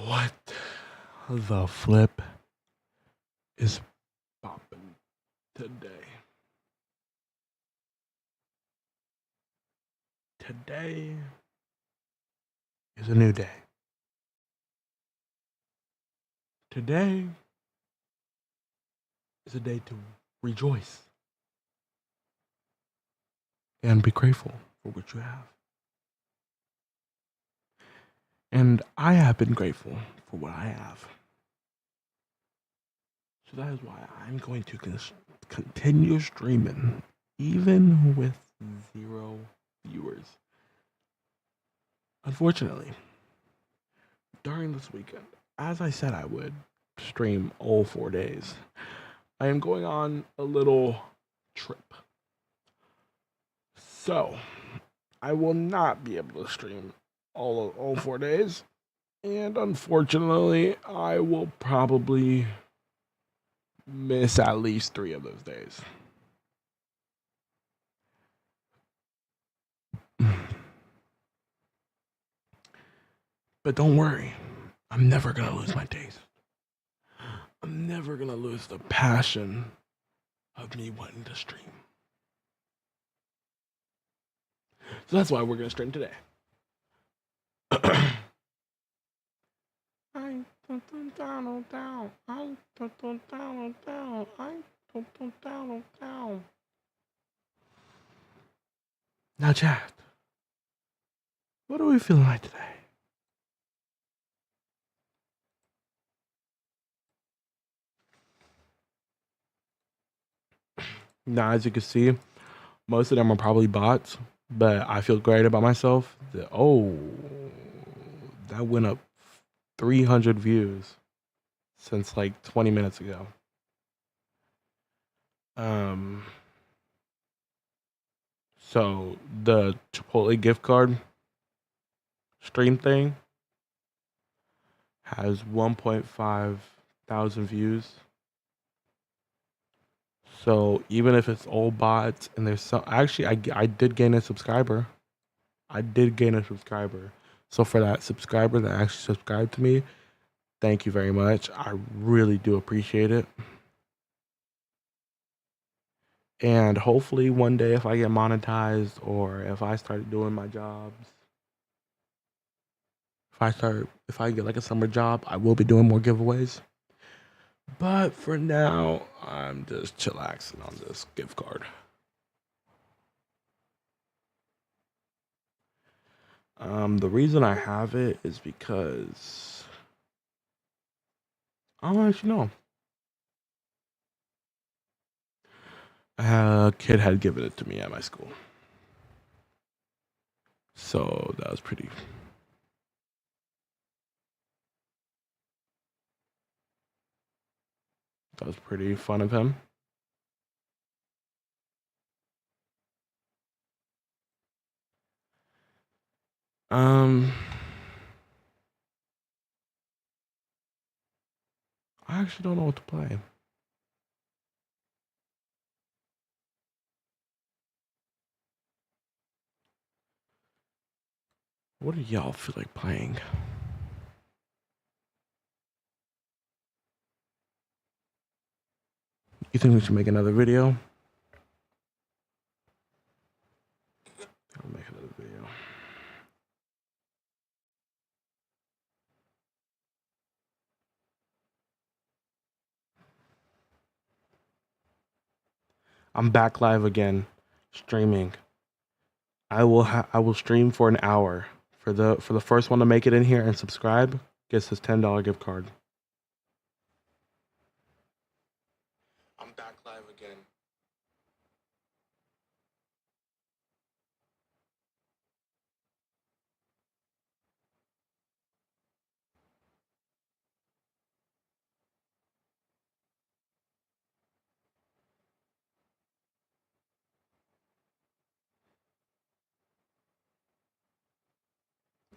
What the flip is popping today? Today is a new day. Today is a day to rejoice and be grateful for what you have. And I have been grateful for what I have. So that is why I'm going to continue streaming, even with 0 viewers. Unfortunately, during this weekend, as I said I would stream all 4 days, I am going on a little trip. So, I will not be able to stream all 4 days. And unfortunately, I will probably miss at least 3 of those days. But don't worry, I'm never going to lose my taste. I'm never going to lose the passion of me wanting to stream. So that's why we're going to stream today. Now, chat, what are we feeling like today? Now, as you can see, most of them are probably bots, but I feel great about myself. That went up 300 views since like 20 minutes ago. So the Chipotle gift card stream thing has 1.5 thousand views. So even if it's all bots and there's some, actually I did gain a subscriber. So for that subscriber that actually subscribed to me, thank you very much. I really do appreciate it. And hopefully one day if I get monetized or if I start doing my jobs, if I get like a summer job, I will be doing more giveaways. But for now, I'm just chillaxing on this gift card. The reason I have it is because I don't actually know. A kid had given it to me at my school. So that was pretty fun of him. I actually don't know what to play. What do y'all feel like playing? You think we should make another video? I'll make another video. I'm back live again, streaming. I will stream for an hour. For the first one to make it in here and subscribe gets this $10 gift card. I'm back live again.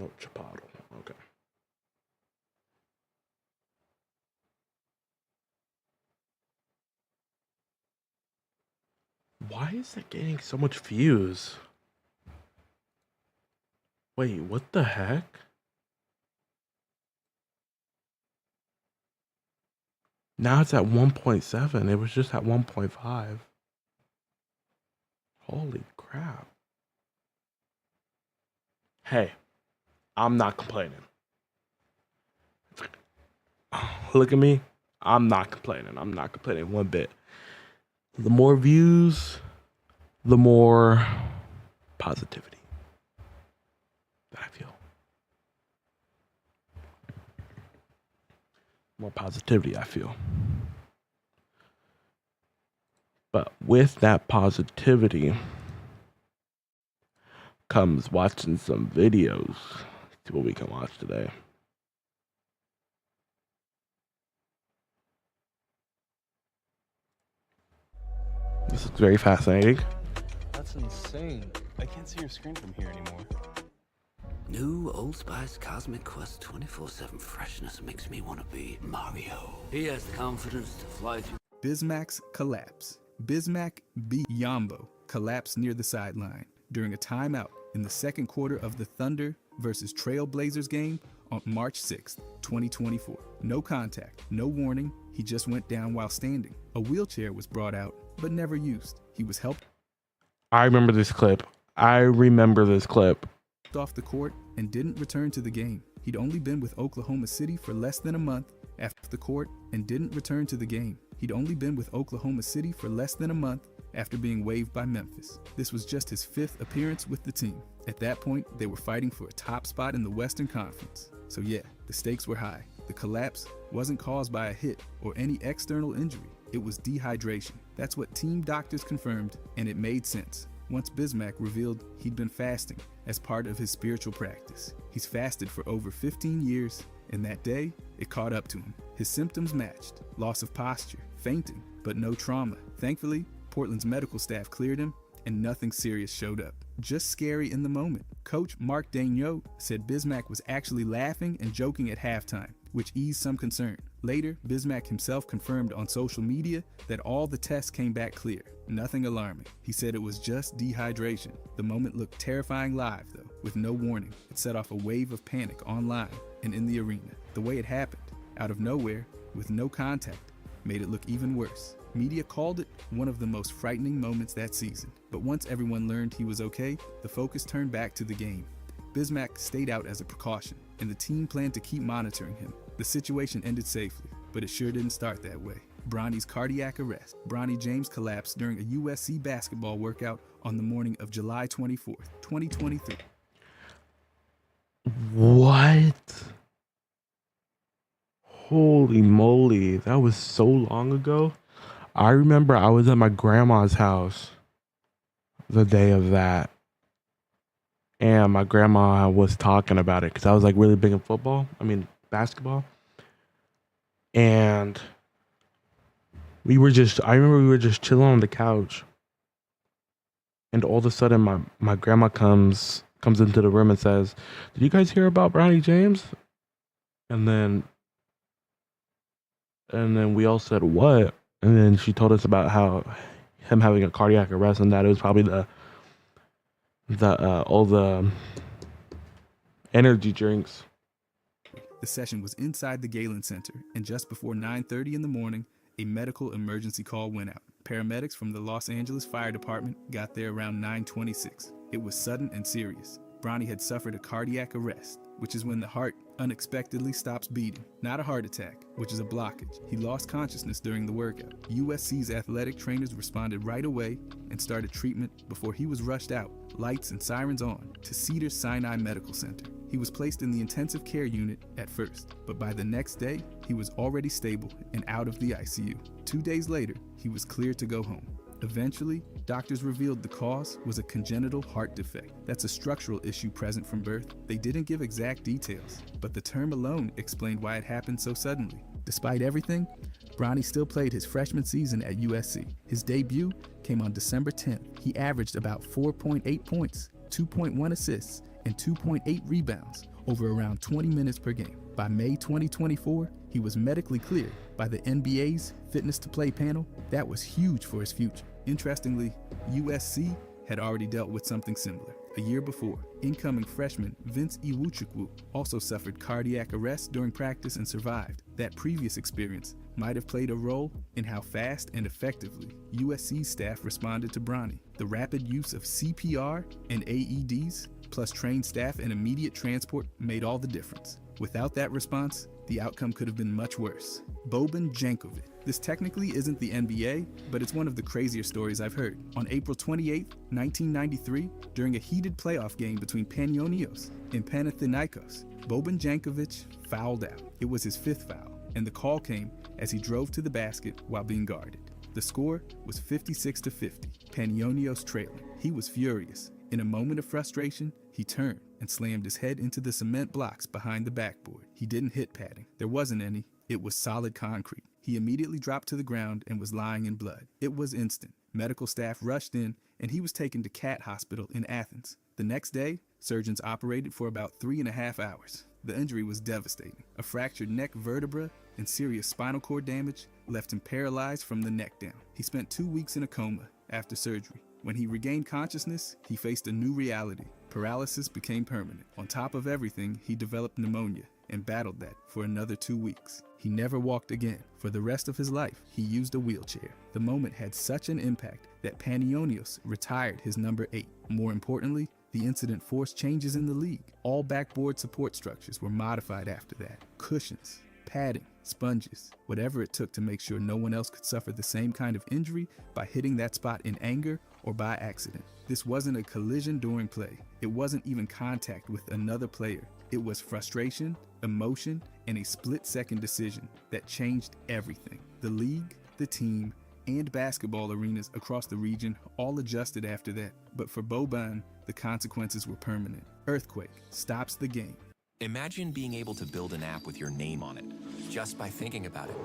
Oh, chipotle. Okay. Why is that getting so much views? Wait, what the heck? Now it's at 1.7. It was just at 1.5. Holy crap. Hey, I'm not complaining. Look at me. I'm not complaining. I'm not complaining one bit. The more views, the more positivity that I feel. More positivity I feel. But with that positivity comes watching some videos. See what we can watch today. This is very fascinating. That's insane. I can't see your screen from here anymore. New Old Spice Cosmic Quest 24/7 freshness makes me want to be Mario. He has the confidence to fly through. Bismack's collapse. Bismack B. Yambo collapsed near the sideline during a timeout in the second quarter of the Thunder versus Trailblazers game on March 6th, 2024. No contact, no warning, he just went down while standing. A wheelchair was brought out, but never used. He was helped I remember this clip. off the court and didn't return to the game. He'd only been with Oklahoma City for less than a month after the court and didn't return to the game. He'd only been with Oklahoma City for less than a month after being waived by Memphis. This was just his 5th appearance with the team. At that point, they were fighting for a top spot in the Western Conference. So yeah, the stakes were high. The collapse wasn't caused by a hit or any external injury. It was dehydration. That's what team doctors confirmed, and it made sense once Bismack revealed he'd been fasting as part of his spiritual practice. He's fasted for over 15 years, and that day, it caught up to him. His symptoms matched: loss of posture, fainting, but no trauma. Thankfully, Portland's medical staff cleared him, and nothing serious showed up. Just scary in the moment. Coach Mark Daigneault said Bismack was actually laughing and joking at halftime, which eased some concern. Later, Bismack himself confirmed on social media that all the tests came back clear. Nothing alarming. He said it was just dehydration. The moment looked terrifying live, though, with no warning. It set off a wave of panic online and in the arena. The way it happened, out of nowhere, with no contact, made it look even worse. Media called it one of the most frightening moments that season. But once everyone learned he was okay, the focus turned back to the game. Bismack stayed out as a precaution, and the team planned to keep monitoring him. The situation ended safely, but it sure didn't start that way. Bronny's cardiac arrest. Bronny James collapsed during a USC basketball workout on the morning of July 24th, 2023. What? Holy moly, that was so long ago. I remember I was at my grandma's house the day of that, and my grandma was talking about it because I was like really big in basketball. And I remember we were just chilling on the couch, and all of a sudden my grandma comes into the room and says, "Did you guys hear about Bronny James?" And then we all said, "What?" And then she told us about how him having a cardiac arrest and that it was probably all the energy drinks. The session was inside the Galen Center, and just before 9:30 in the morning, a medical emergency call went out. Paramedics from the Los Angeles Fire Department got there around 9:26. It was sudden and serious. Bronny had suffered a cardiac arrest, which is when the heart unexpectedly stops beating. Not a heart attack, which is a blockage. He lost consciousness during the workout. USC's athletic trainers responded right away and started treatment before he was rushed out, lights and sirens on, to Cedars-Sinai Medical Center. He was placed in the intensive care unit at first, but by the next day, he was already stable and out of the ICU. 2 days later, he was cleared to go home. Eventually, doctors revealed the cause was a congenital heart defect. That's a structural issue present from birth. They didn't give exact details, but the term alone explained why it happened so suddenly. Despite everything, Bronny still played his freshman season at USC. His debut came on December 10th. He averaged about 4.8 points, 2.1 assists, and 2.8 rebounds over around 20 minutes per game. By May 2024, he was medically cleared by the NBA's Fitness to Play panel. That was huge for his future. Interestingly, USC had already dealt with something similar. A year before, incoming freshman Vince Iwuchukwu also suffered cardiac arrest during practice and survived. That previous experience might have played a role in how fast and effectively USC staff responded to Bronny. The rapid use of CPR and AEDs, plus trained staff and immediate transport, made all the difference. Without that response, the outcome could have been much worse. Boban Jankovic. This technically isn't the NBA, but it's one of the crazier stories I've heard. On April 28, 1993, during a heated playoff game between Panionios and Panathinaikos, Boban Jankovic fouled out. It was his 5th foul, and the call came as he drove to the basket while being guarded. The score was 56-50, Panionios trailing. He was furious. In a moment of frustration, he turned and slammed his head into the cement blocks behind the backboard. He didn't hit padding. There wasn't any. It was solid concrete. He immediately dropped to the ground and was lying in blood. It was instant. Medical staff rushed in, and he was taken to Cat Hospital in Athens. The next day, surgeons operated for about 3.5 hours. The injury was devastating. A fractured neck vertebra and serious spinal cord damage left him paralyzed from the neck down. He spent 2 weeks in a coma after surgery. When he regained consciousness, he faced a new reality. Paralysis became permanent. On top of everything, he developed pneumonia and battled that for another 2 weeks. He never walked again. For the rest of his life, he used a wheelchair. The moment had such an impact that Panionios retired his number 8. More importantly, the incident forced changes in the league. All backboard support structures were modified after that. Cushions, padding, sponges, whatever it took to make sure no one else could suffer the same kind of injury by hitting that spot in anger or by accident. This wasn't a collision during play. It wasn't even contact with another player. It was frustration, emotion, and a split-second decision that changed everything. The league, the team, and basketball arenas across the region all adjusted after that. But for Boban, the consequences were permanent. Earthquake stops the game. Imagine being able to build an app with your name on it, just by thinking about it.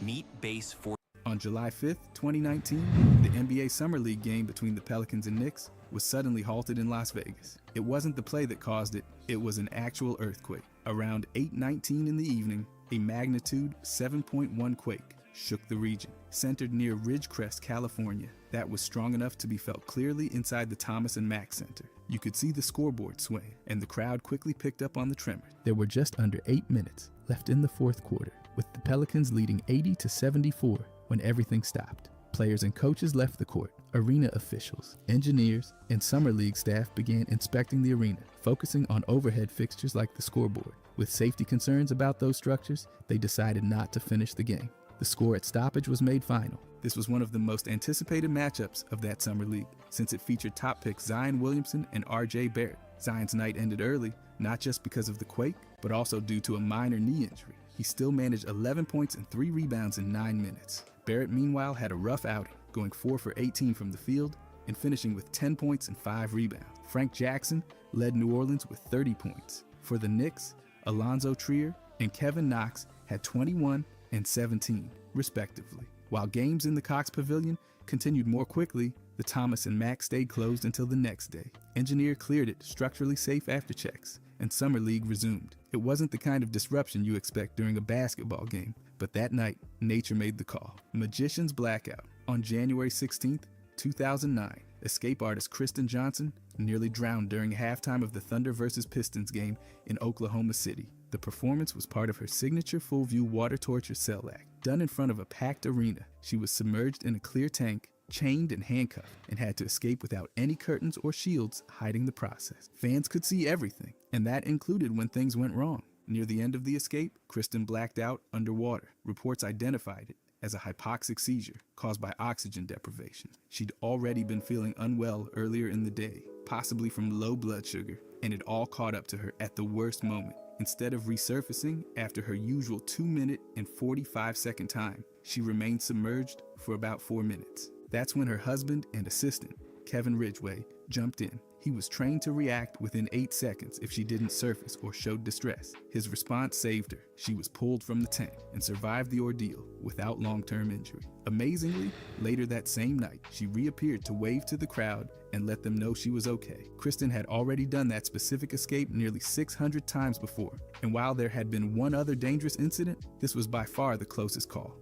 Meet Base 4. On July 5th, 2019, the NBA Summer League game between the Pelicans and Knicks was suddenly halted in Las Vegas. It wasn't the play that caused it, it was an actual earthquake. Around 8:19 in the evening, a magnitude 7.1 quake shook the region. Centered near Ridgecrest, California, that was strong enough to be felt clearly inside the Thomas and Mack Center. You could see the scoreboard sway, and the crowd quickly picked up on the tremor. There were just under 8 minutes left in the fourth quarter, with the Pelicans leading 80-74 when everything stopped. Players and coaches left the court. Arena officials, engineers, and summer league staff began inspecting the arena, focusing on overhead fixtures like the scoreboard. With safety concerns about those structures, they decided not to finish the game. The score at stoppage was made final. This was one of the most anticipated matchups of that summer league, since it featured top picks Zion Williamson and RJ Barrett. Zion's night ended early, not just because of the quake, but also due to a minor knee injury. He still managed 11 points and 3 rebounds in 9 minutes. Barrett, meanwhile, had a rough outing, going 4 for 18 from the field and finishing with 10 points and 5 rebounds. Frank Jackson led New Orleans with 30 points. For the Knicks, Alonzo Trier and Kevin Knox had 21 and 17, respectively. While games in the Cox Pavilion continued more quickly, the Thomas and Mack stayed closed until the next day. Engineer cleared it structurally safe after checks, and Summer League resumed. It wasn't the kind of disruption you expect during a basketball game, but that night, nature made the call. Magician's Blackout. On January 16th, 2009, escape artist Kristen Johnson nearly drowned during halftime of the Thunder vs. Pistons game in Oklahoma City. The performance was part of her signature full-view water torture cell act. Done in front of a packed arena, she was submerged in a clear tank, chained and handcuffed, and had to escape without any curtains or shields hiding the process. Fans could see everything, and that included when things went wrong. Near the end of the escape, Kristen blacked out underwater. Reports identified it as a hypoxic seizure caused by oxygen deprivation. She'd already been feeling unwell earlier in the day, possibly from low blood sugar, and it all caught up to her at the worst moment. Instead of resurfacing after her usual 2-minute and 45-second time, she remained submerged for about 4 minutes. That's when her husband and assistant, Kevin Ridgway, jumped in. He was trained to react within 8 seconds if she didn't surface or showed distress. His response saved her. She was pulled from the tank and survived the ordeal without long-term injury. Amazingly, later that same night, she reappeared to wave to the crowd and let them know she was okay. Kristen had already done that specific escape nearly 600 times before, and while there had been one other dangerous incident, this was by far the closest call.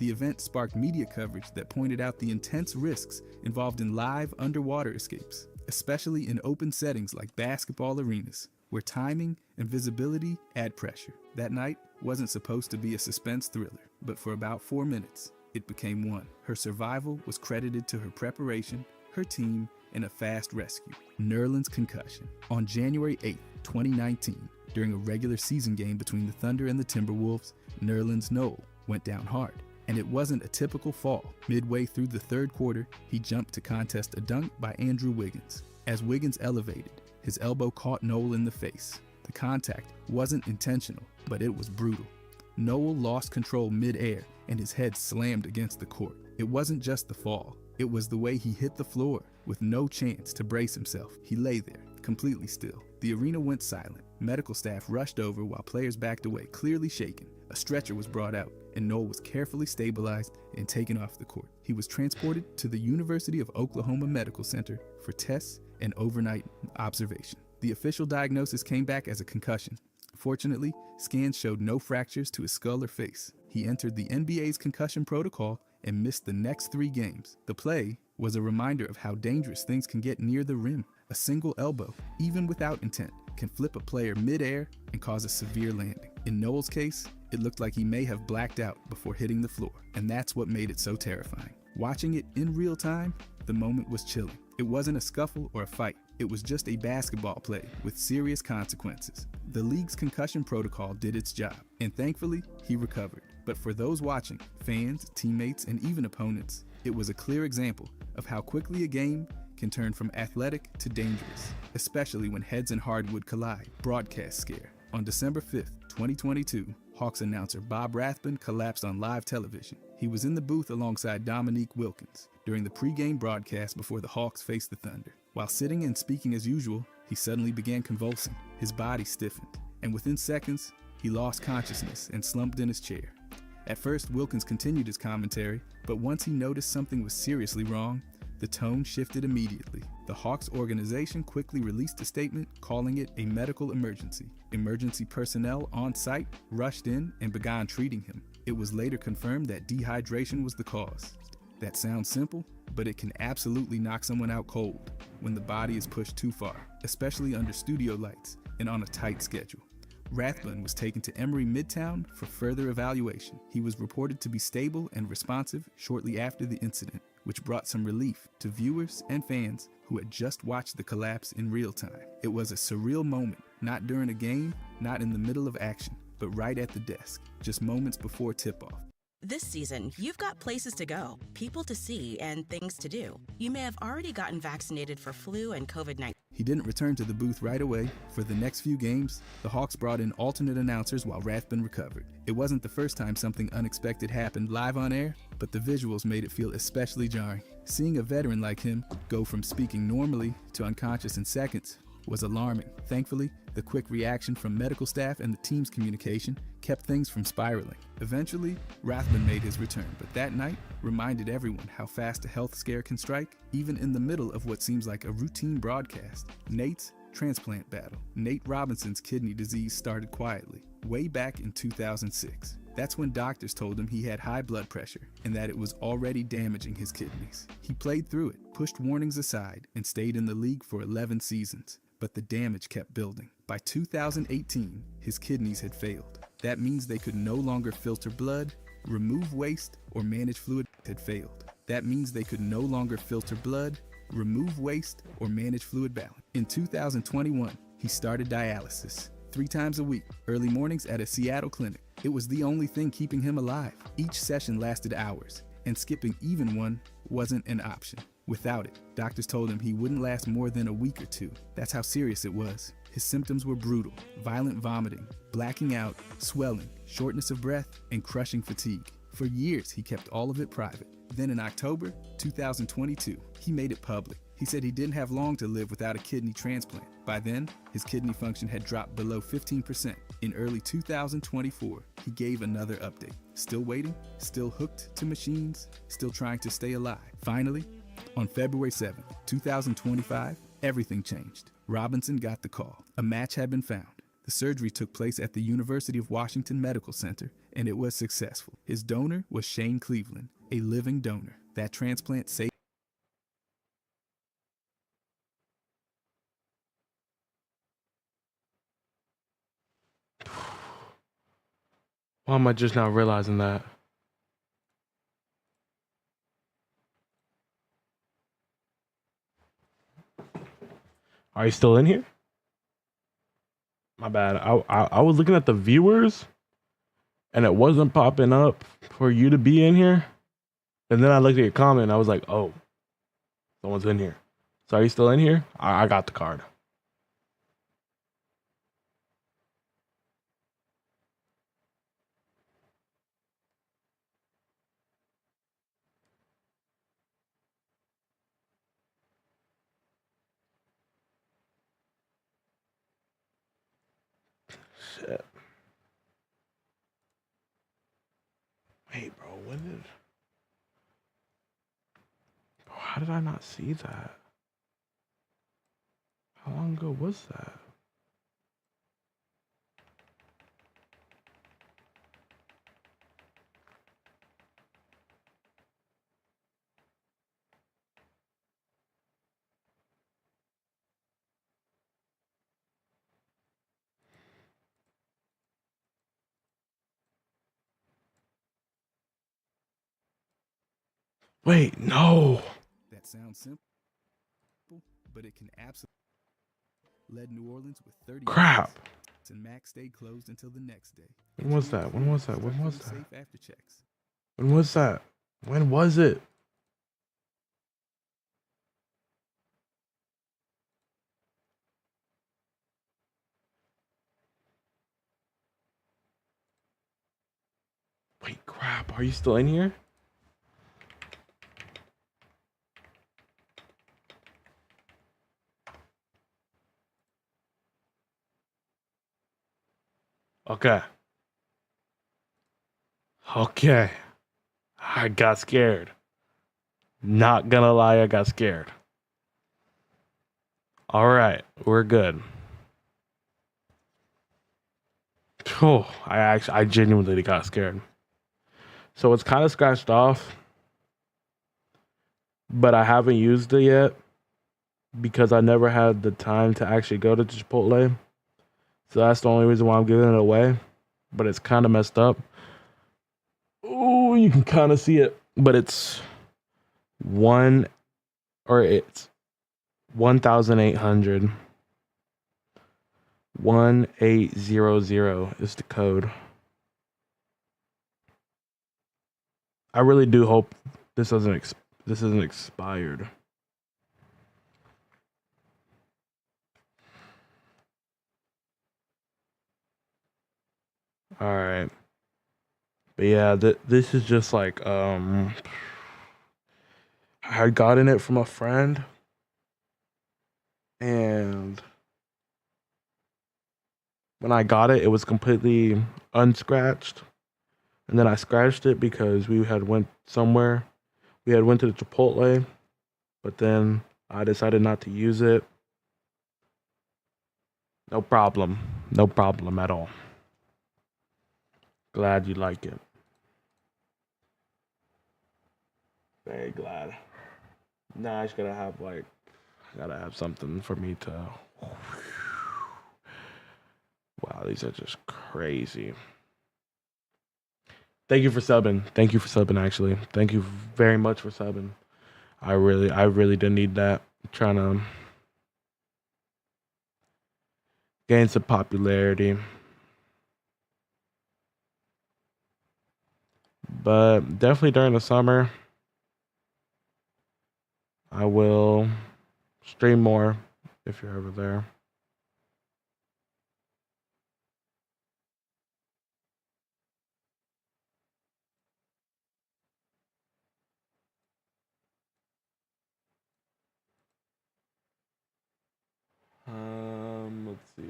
The event sparked media coverage that pointed out the intense risks involved in live underwater escapes, especially in open settings like basketball arenas, where timing and visibility add pressure. That night wasn't supposed to be a suspense thriller, but for about 4 minutes, it became one. Her survival was credited to her preparation, her team, and a fast rescue. Nerlens' concussion. On January 8, 2019, during a regular season game between the Thunder and the Timberwolves, Nerlens Noel went down hard. And it wasn't a typical fall. Midway through the third quarter, he jumped to contest a dunk by Andrew Wiggins. As Wiggins elevated, his elbow caught Noel in the face. The contact wasn't intentional, but it was brutal. Noel lost control mid-air and his head slammed against the court. It wasn't just the fall. It was the way he hit the floor with no chance to brace himself. He lay there, completely still. The arena went silent. Medical staff rushed over while players backed away, clearly shaken. A stretcher was brought out, and Noel was carefully stabilized and taken off the court. He was transported to the University of Oklahoma Medical Center for tests and overnight observation. The official diagnosis came back as a concussion. Fortunately, scans showed no fractures to his skull or face. He entered the NBA's concussion protocol and missed the next 3 games. The play was a reminder of how dangerous things can get near the rim. A single elbow, even without intent, can flip a player mid-air and cause a severe landing. In Noel's case, it looked like he may have blacked out before hitting the floor, and that's what made it so terrifying. Watching it in real time, the moment was chilling. It wasn't a scuffle or a fight. It was just a basketball play with serious consequences. The league's concussion protocol did its job, and thankfully, he recovered. But for those watching, fans, teammates, and even opponents, it was a clear example of how quickly a game can turn from athletic to dangerous, especially when heads and hardwood collide. Broadcast scare. On December 5th, 2022, Hawks announcer Bob Rathbun collapsed on live television. He was in the booth alongside Dominique Wilkins during the pregame broadcast before the Hawks faced the Thunder. While sitting and speaking as usual, he suddenly began convulsing. His body stiffened, and within seconds, he lost consciousness and slumped in his chair. At first, Wilkins continued his commentary, but once he noticed something was seriously wrong, the tone shifted immediately. The Hawks organization quickly released a statement calling it a medical emergency. Emergency personnel on site rushed in and began treating him. It was later confirmed that dehydration was the cause. That sounds simple, but it can absolutely knock someone out cold when the body is pushed too far, especially under studio lights and on a tight schedule. Rathbun was taken to Emory Midtown for further evaluation. He was reported to be stable and responsive shortly after the incident, which brought some relief to viewers and fans who had just watched the collapse in real time. It was a surreal moment, not during a game, not in the middle of action, but right at the desk, just moments before tip-off. This season, you've got places to go, people to see, and things to do. You may have already gotten vaccinated for flu and COVID-19. He didn't return to the booth right away. For the next few games, the Hawks brought in alternate announcers while Rathbun recovered. It wasn't the first time something unexpected happened live on air, but the visuals made it feel especially jarring. Seeing a veteran like him go from speaking normally to unconscious in seconds was alarming. Thankfully, the quick reaction from medical staff and the team's communication kept things from spiraling. Eventually, Rathbun made his return, but that night reminded everyone how fast a health scare can strike, even in the middle of what seems like a routine broadcast. Nate's transplant battle. Nate Robinson's kidney disease started quietly, way back in 2006. That's when doctors told him he had high blood pressure and that it was already damaging his kidneys. He played through it, pushed warnings aside, and stayed in the league for 11 seasons. But the damage kept building. By 2018, his kidneys had failed. That means they could no longer filter blood, remove waste, or manage fluid had failed. That means they could no longer filter blood, remove waste, or manage fluid balance. In 2021, he started dialysis 3 times a week, early mornings at a Seattle clinic. It was the only thing keeping him alive. Each session lasted hours, and skipping even one wasn't an option. Without it, doctors told him he wouldn't last more than a week or 2. That's how serious it was. His symptoms were brutal: violent vomiting, blacking out, swelling, shortness of breath, and crushing fatigue. For years, he kept all of it private. Then in October 2022, he made it public. He said he didn't have long to live without a kidney transplant. By then, his kidney function had dropped below 15%. In early 2024, he gave another update. Still waiting, still hooked to machines, still trying to stay alive. Finally, on February 7th, 2025, everything changed. Robinson got the call. A match had been found. The surgery took place at the University of Washington Medical Center, and it was successful. His donor was Shane Cleveland, a living donor. That transplant saved. Why am I just now realizing that? Are you still in here? My bad. I was looking at the viewers and it wasn't popping up for you to be in here. And then I looked at your comment and I was like, oh, someone's in here. So are you still in here? I got the card. Shit. Wait, bro, when did... Bro, how did I not see that? How long ago was that? Wait, no. That sounds simple, but it can absolutely led New Orleans with 30 Crap. points, and Mac stayed closed until the next day. When was that? When was that? When was that? Safe after checks. When was that? When was it? Wait, crap. Are you still in here? Okay. Okay. I got scared. Not gonna lie, I got scared. All right, we're good. Oh, I genuinely got scared. So it's kind of scratched off, but I haven't used it yet because I never had the time to actually go to Chipotle. So that's the only reason why I'm giving it away. But it's kind of messed up. Oh, you can kind of see it, but it's 1,800. 1800 is the code. I really do hope this isn't expired. All right. But yeah, this is just like I had gotten it from a friend and when I got it, it was completely unscratched. And then I scratched it because we had went somewhere. We had went to the Chipotle, but then I decided not to use it. No problem. No problem at all. Glad you like it. Very glad. Now I just gotta have something for me to. Wow, these are just crazy. Thank you for subbing. Thank you for subbing, actually. Thank you very much for subbing. I really did need that. I'm trying to gain some popularity. But definitely during the summer, I will stream more if you're ever there. Let's see.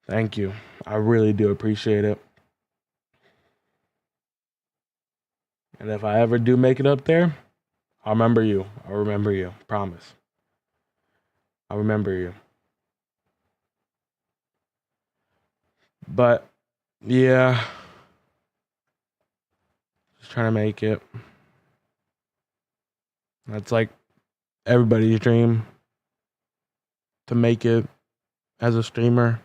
Thank you. I really do appreciate it. And if I ever do make it up there, I'll remember you. I'll remember you. Promise. I'll remember you. But yeah, just trying to make it. That's like everybody's dream, to make it as a streamer.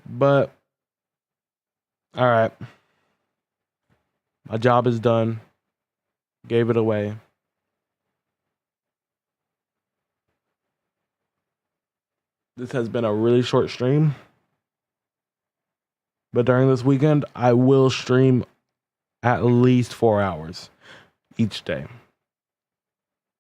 But all right, my job is done. Gave it away. This has been a really short stream. But during this weekend, I will stream at least 4 hours each day.